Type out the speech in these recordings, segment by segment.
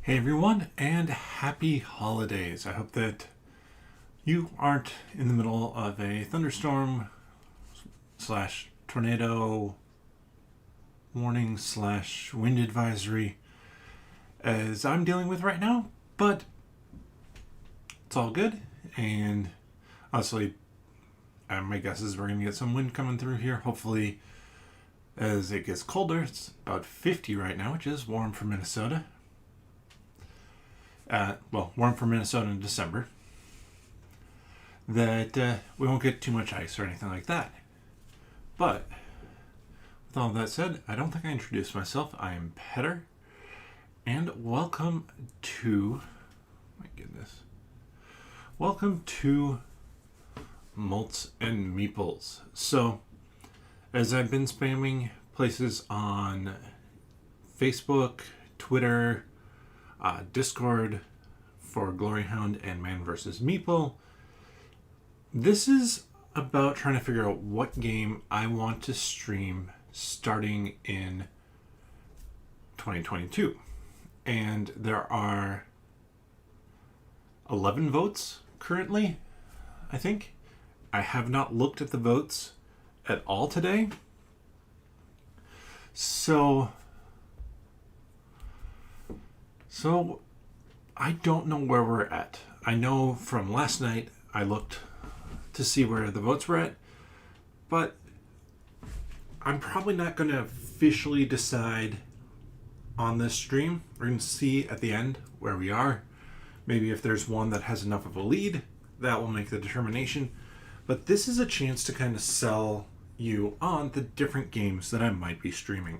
Hey everyone, and happy holidays. I hope that you aren't in the middle of a thunderstorm slash tornado warning slash wind advisory as I'm dealing with right now, but it's all good. And honestly, my guess is we're going to get some wind coming through here. Hopefully, as it gets colder, it's about 50 right now, which is warm for Minnesota. Warm for Minnesota in December, that we won't get too much ice or anything like that. But with all that said, I don't think I introduced myself. I am Petter, and welcome to Malts and Meeples. So, as I've been spamming places on Facebook, Twitter, Discord for Gloryhound and Man vs. Meeple. This is about trying to figure out what game I want to stream starting in 2022. And there are 11 votes currently, I think. I have not looked at the votes at all today. So I don't know where we're at. I know from last night I looked to see where the votes were at, but I'm probably not going to officially decide on this stream. We're going to see at the end where we are. Maybe if there's one that has enough of a lead, that will make the determination. But this is a chance to kind of sell you on the different games that I might be streaming.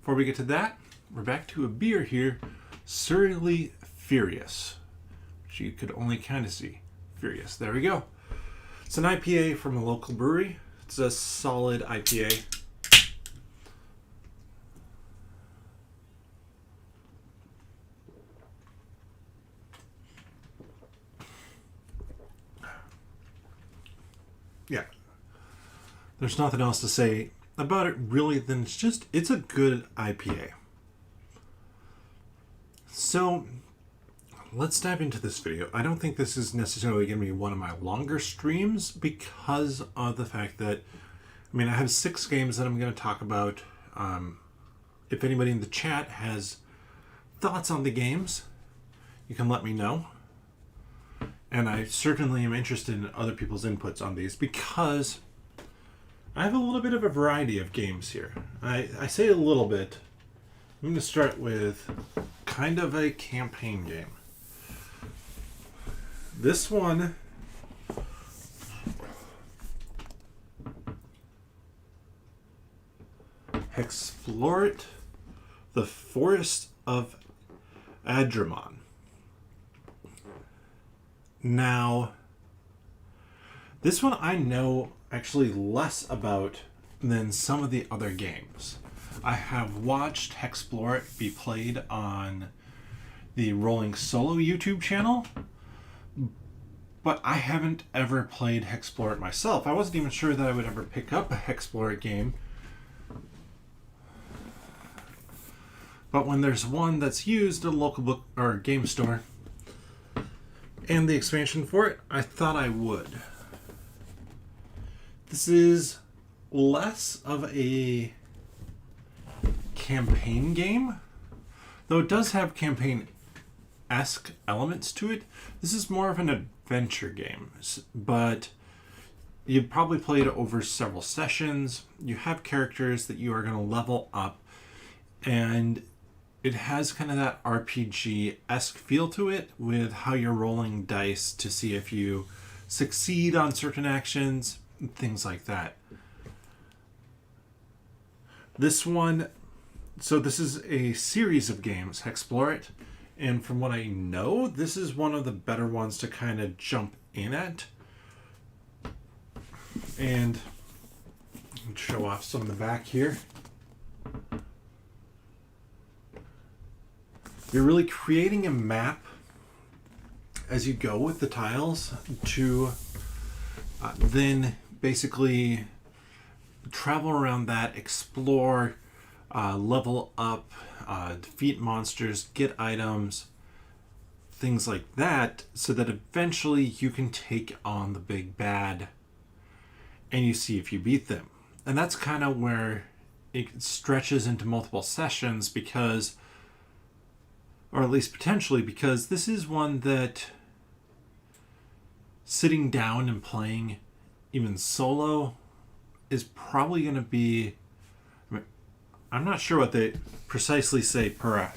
Before we get to that, we're back to a beer here. Surly Furious, which you could only kind of see. Furious. There we go. It's an IPA from a local brewery. It's a solid IPA. Yeah. There's nothing else to say about it really than it's a good IPA. So, let's dive into this video. I don't think this is necessarily going to be one of my longer streams because of the fact that, I have 6 games that I'm going to talk about. If anybody in the chat has thoughts on the games, you can let me know. And I certainly am interested in other people's inputs on these because I have a little bit of a variety of games here. I say a little bit. I'm going to start with kind of a campaign game. This one HexploreIt, The Forest of Adramon. Now, this one I know actually less about than some of the other games. I have watched HexploreIt be played on the Rolling Solo YouTube channel, but I haven't ever played HexploreIt myself. I wasn't even sure that I would ever pick up a HexploreIt game. But when there's one that's used at a local book or game store and the expansion for it, I thought I would. This is less of a campaign game, though it does have campaign-esque elements to it. This is more of an adventure game, but you've probably played it over several sessions. You have characters that you are going to level up, and it has kind of that RPG-esque feel to it with how you're rolling dice to see if you succeed on certain actions, things like that. This is a series of games, HexploreIt, and from what I know, this is one of the better ones to kind of jump in at. And show off some of the back here. You're really creating a map as you go with the tiles to then basically travel around that, explore level up, defeat monsters, get items, things like that, so that eventually you can take on the big bad and you see if you beat them. And that's kind of where it stretches into multiple sessions because, or at least potentially, because this is one that sitting down and playing even solo is probably going to be, I'm not sure what they precisely say per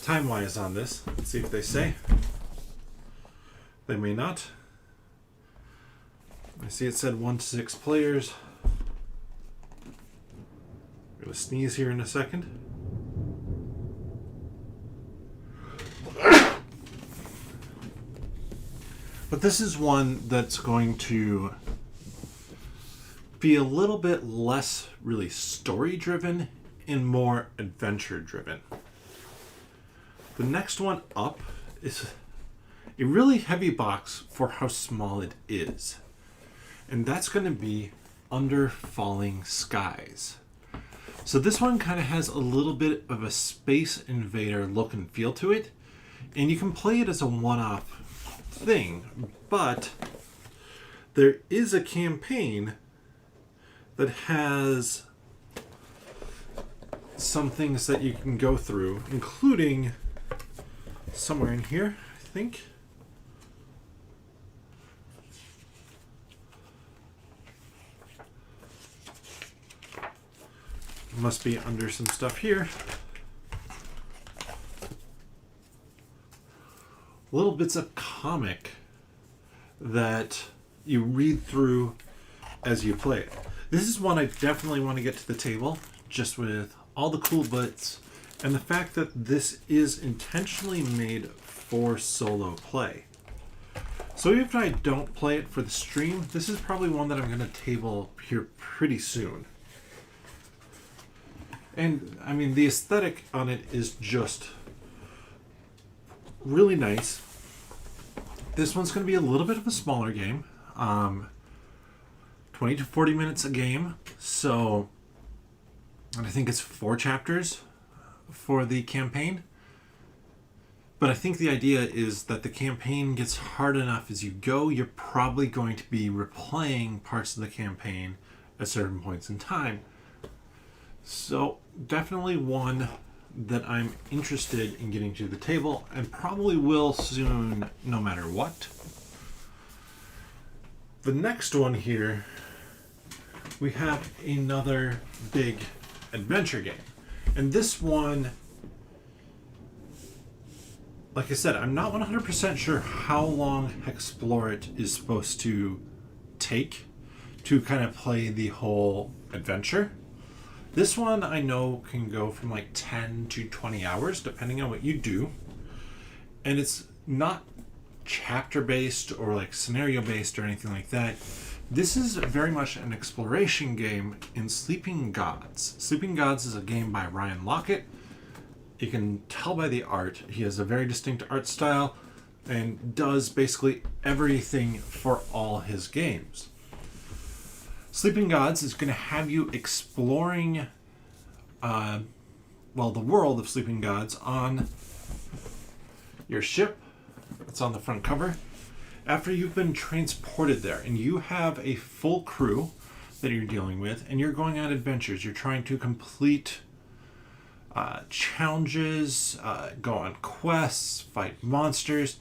time-wise on this. Let's see if they say. They may not. I see it said 1 to 6 players. I'm going to sneeze here in a second. But this is one that's going to be a little bit less really story-driven and more adventure-driven. The next one up is a really heavy box for how small it is. And that's going to be Under Falling Skies. So this one kind of has a little bit of a Space Invader look and feel to it. And you can play it as a one-off thing. But there is a campaign that has some things that you can go through, including somewhere in here, I think. Must be under some stuff here. Little bits of comic that you read through as you play it. This is one I definitely want to get to the table, just with all the cool bits and the fact that this is intentionally made for solo play. So even if I don't play it for the stream, this is probably one that I'm going to table here pretty soon. And, I mean, the aesthetic on it is just really nice. This one's going to be a little bit of a smaller game. 20 to 40 minutes a game. So, and I think it's 4 chapters for the campaign. But I think the idea is that the campaign gets hard enough as you go. You're probably going to be replaying parts of the campaign at certain points in time. So definitely one that I'm interested in getting to the table and probably will soon no matter what. The next one here, we have another big adventure game. And this one, like I said, I'm not 100% sure how long HexploreIt is supposed to take to kind of play the whole adventure. This one I know can go from like 10 to 20 hours, depending on what you do. And it's not chapter-based or like scenario-based or anything like that. This is very much an exploration game in Sleeping Gods. Sleeping Gods is a game by Ryan Lockett. You can tell by the art. He has a very distinct art style and does basically everything for all his games. Sleeping Gods is going to have you exploring, the world of Sleeping Gods on your ship. It's on the front cover. After you've been transported there, and you have a full crew that you're dealing with, and you're going on adventures. You're trying to complete challenges, go on quests, fight monsters.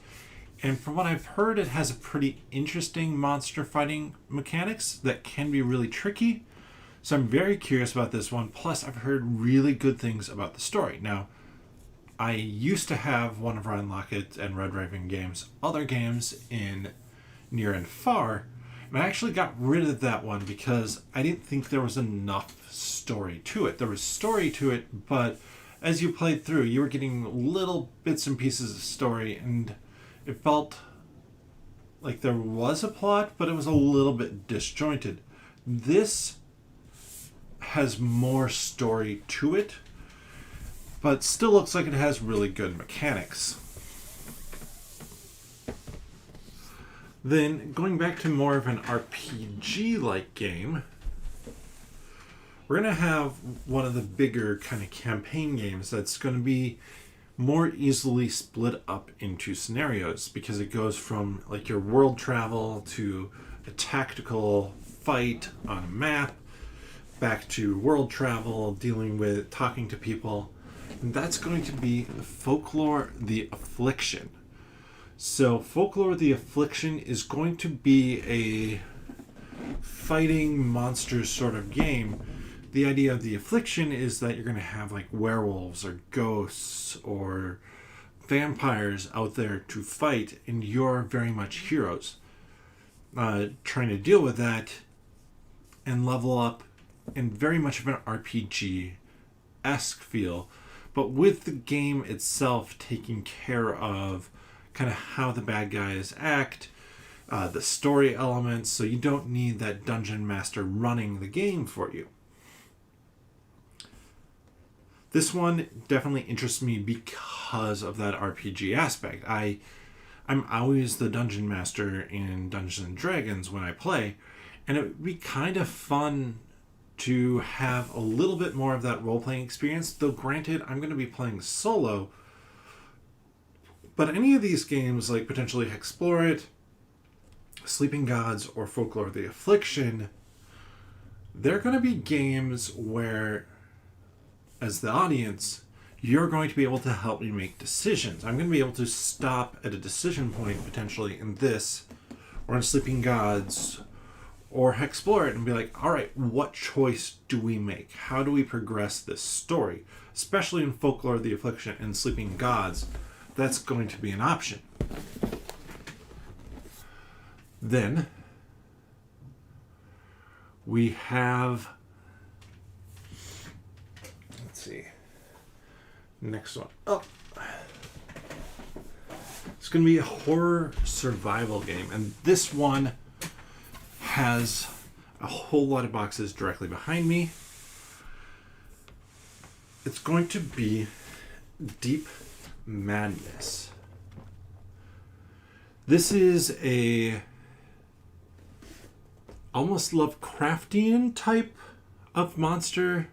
And from what I've heard, it has a pretty interesting monster fighting mechanics that can be really tricky. So I'm very curious about this one. Plus, I've heard really good things about the story. Now, I used to have one of Ryan Lockett and Red Raven Games' other games in Near and Far, and I actually got rid of that one because I didn't think there was enough story to it. There was story to it, but as you played through, you were getting little bits and pieces of story, and it felt like there was a plot, but it was a little bit disjointed. This has more story to it, but still looks like it has really good mechanics. Then, going back to more of an RPG-like game, we're going to have one of the bigger kind of campaign games that's going to be more easily split up into scenarios, because it goes from like your world travel to a tactical fight on a map, back to world travel, dealing with talking to people. And that's going to be Folklore the Affliction. So Folklore the Affliction is going to be a fighting monsters sort of game. The idea of the Affliction is that you're going to have like werewolves or ghosts or vampires out there to fight, and you're very much heroes trying to deal with that and level up in very much of an RPG-esque feel, but with the game itself taking care of kind of how the bad guys act, the story elements, so you don't need that dungeon master running the game for you. This one definitely interests me because of that RPG aspect. I'm always the dungeon master in Dungeons and Dragons when I play, and it would be kind of fun to have a little bit more of that role-playing experience, though granted, I'm going to be playing solo. But any of these games, like potentially HexploreIt, Sleeping Gods, or Folklore the Affliction, they're going to be games where, as the audience, you're going to be able to help me make decisions. I'm going to be able to stop at a decision point, potentially, in this, or in Sleeping Gods, or HexploreIt, and be like, all right, what choice do we make? How do we progress this story? Especially in Folklore the Affliction and Sleeping Gods, that's going to be an option. Then we have, let's see, next one up. It's going to be a horror survival game, and this one has a whole lot of boxes directly behind me. It's going to be Deep Madness. This is a almost Lovecraftian type of monster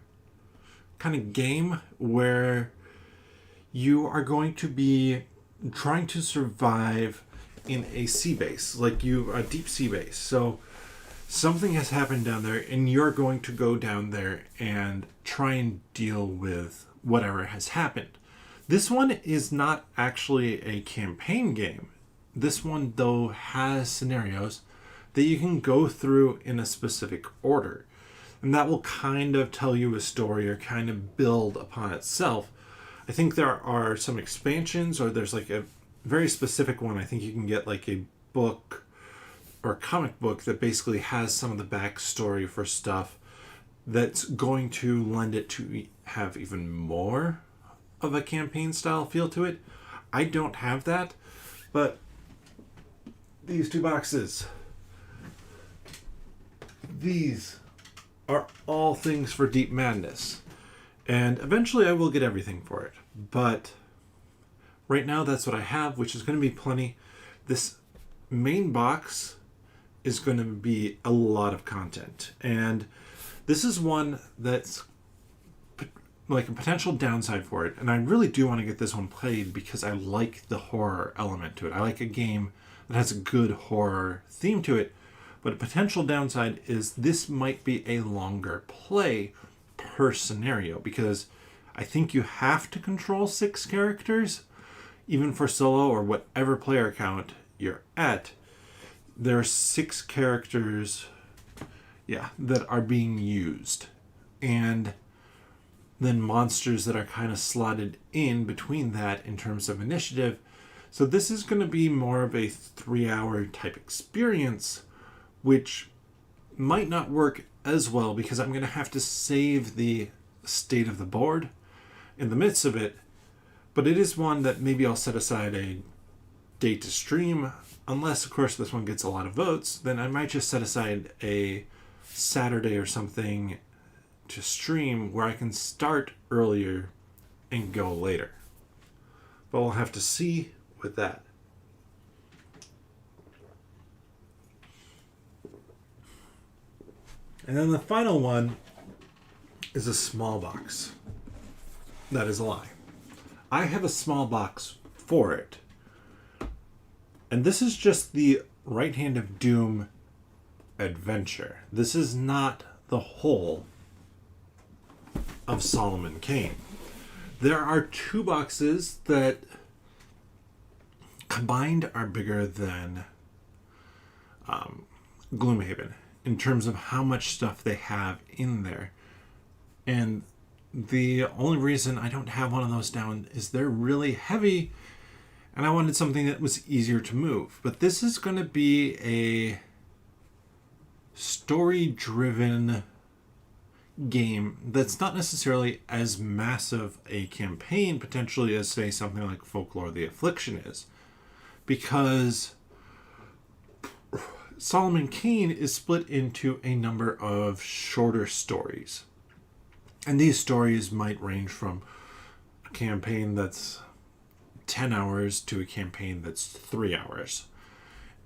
kind of game where you are going to be trying to survive in a sea base, like a deep sea base. So something has happened down there, and you're going to go down there and try and deal with whatever has happened. This one is not actually a campaign game. This one, though, has scenarios that you can go through in a specific order. And that will kind of tell you a story or kind of build upon itself. I think there are some expansions, or there's like a very specific one. I think you can get like a book or comic book that basically has some of the backstory for stuff that's going to lend it to have even more of a campaign style feel to it. I don't have that, but these two boxes, these are all things for Deep Madness, and eventually I will get everything for it, but right now that's what I have, which is going to be plenty. This main box is going to be a lot of content, and this is one that's like a potential downside for it, and I really do want to get this one played because I like the horror element to it. I like a game that has a good horror theme to it, but a potential downside is this might be a longer play per scenario, because I think you have to control 6 characters, even for solo or whatever player count you're at. There are 6 characters, that are being used, and then monsters that are kind of slotted in between that in terms of initiative. So this is going to be more of a 3-hour type experience, which might not work as well because I'm going to have to save the state of the board in the midst of it. But it is one that maybe I'll set aside a date to stream, unless of course this one gets a lot of votes. Then I might just set aside a Saturday or something to stream where I can start earlier and go later. But we'll have to see with that. And then the final one is a small box. That is a lie. I have a small box for it. And this is just the Right Hand of Doom adventure. This is not the whole of Solomon Kane. There are 2 boxes that combined are bigger than Gloomhaven in terms of how much stuff they have in there. And the only reason I don't have one of those down is they're really heavy and I wanted something that was easier to move. But this is going to be a story-driven game that's not necessarily as massive a campaign potentially as, say, something like Folklore the Affliction is. Because Solomon Kane is split into a number of shorter stories. And these stories might range from a campaign that's 10 hours to a campaign that's 3 hours.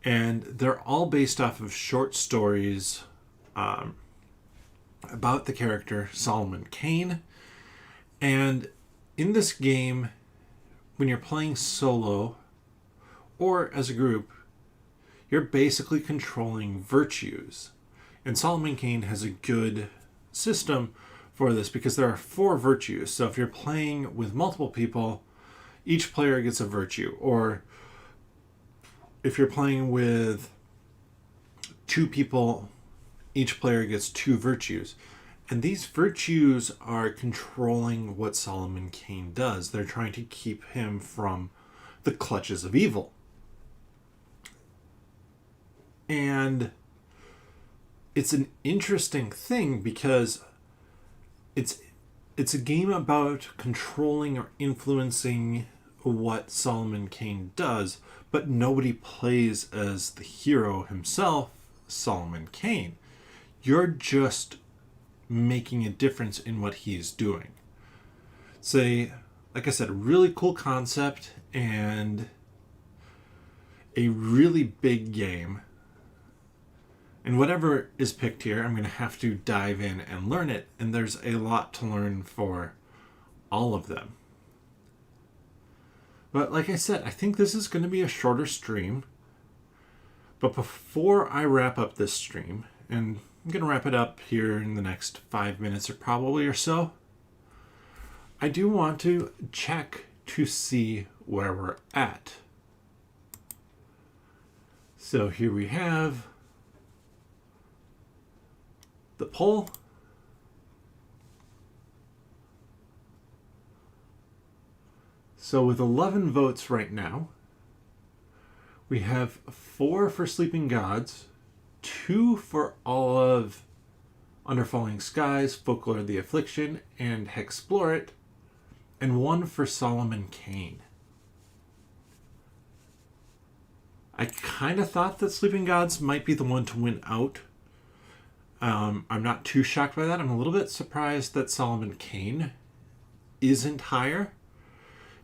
And they're all based off of short stories about the character Solomon Kane. And in this game, when you're playing solo or as a group, you're basically controlling virtues. And Solomon Kane has a good system for this because there are 4 virtues. So if you're playing with multiple people, each player gets a virtue. Or if you're playing with 2 people, each player gets 2 virtues. And these virtues are controlling what Solomon Kane does. They're trying to keep him from the clutches of evil. And it's an interesting thing because it's a game about controlling or influencing what Solomon Kane does, but nobody plays as the hero himself, Solomon Kane. You're just making a difference in what he's doing. Say, like I said, a really cool concept and a really big game. And whatever is picked here, I'm going to have to dive in and learn it. And there's a lot to learn for all of them. But like I said, I think this is going to be a shorter stream. But before I wrap up this stream, and I'm going to wrap it up here in the next 5 minutes or so, I do want to check to see where we're at. So here we have the poll. So with 11 votes right now, we have 4 for Sleeping Gods, 2 for all of Under Falling Skies, Folklore the Affliction, and HexploreIt, and 1 for Solomon Kane. I kind of thought that Sleeping Gods might be the one to win out. I'm not too shocked by that. I'm a little bit surprised that Solomon Kane isn't higher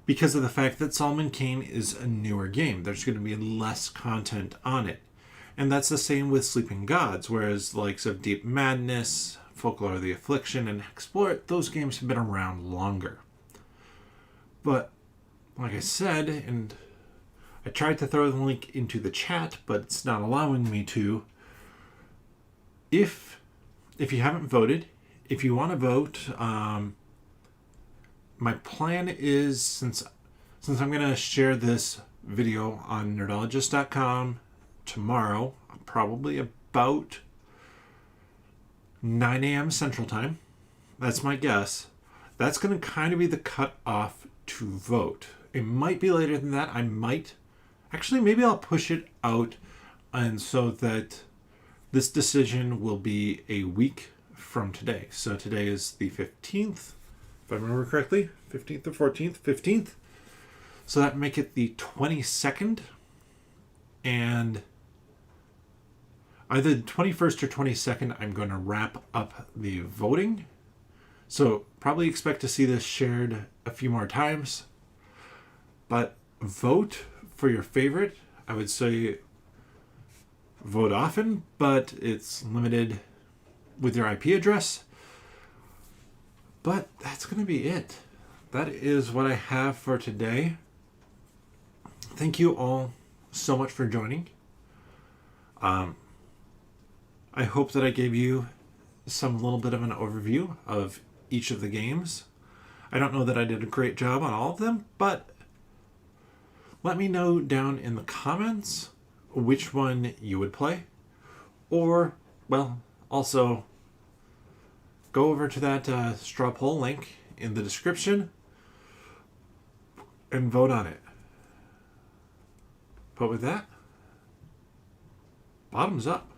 because of the fact that Solomon Kane is a newer game. There's going to be less content on it. And that's the same with Sleeping Gods, whereas the likes of Deep Madness, Folklore the Affliction, and HexploreIt, those games have been around longer. But, like I said, and I tried to throw the link into the chat, but it's not allowing me to. If you haven't voted, if you want to vote, my plan is, since I'm going to share this video on nerdologist.com tomorrow, probably about 9 a.m. Central Time. That's my guess. That's going to kind of be the cutoff to vote. It might be later than that. Maybe I'll push it out, and so that this decision will be a week from today. So today is the 15th, if I remember correctly. 15th or 14th? 15th. So that make it the 22nd. And either the 21st or 22nd, I'm going to wrap up the voting. So probably expect to see this shared a few more times. But vote for your favorite. I would say vote often, but it's limited with your IP address. But that's going to be it. That is what I have for today. Thank you all so much for joining. I hope that I gave you some little bit of an overview of each of the games. I don't know that I did a great job on all of them, but let me know down in the comments which one you would play. Or, well, also go over to that straw poll link in the description and vote on it. But with that, bottoms up.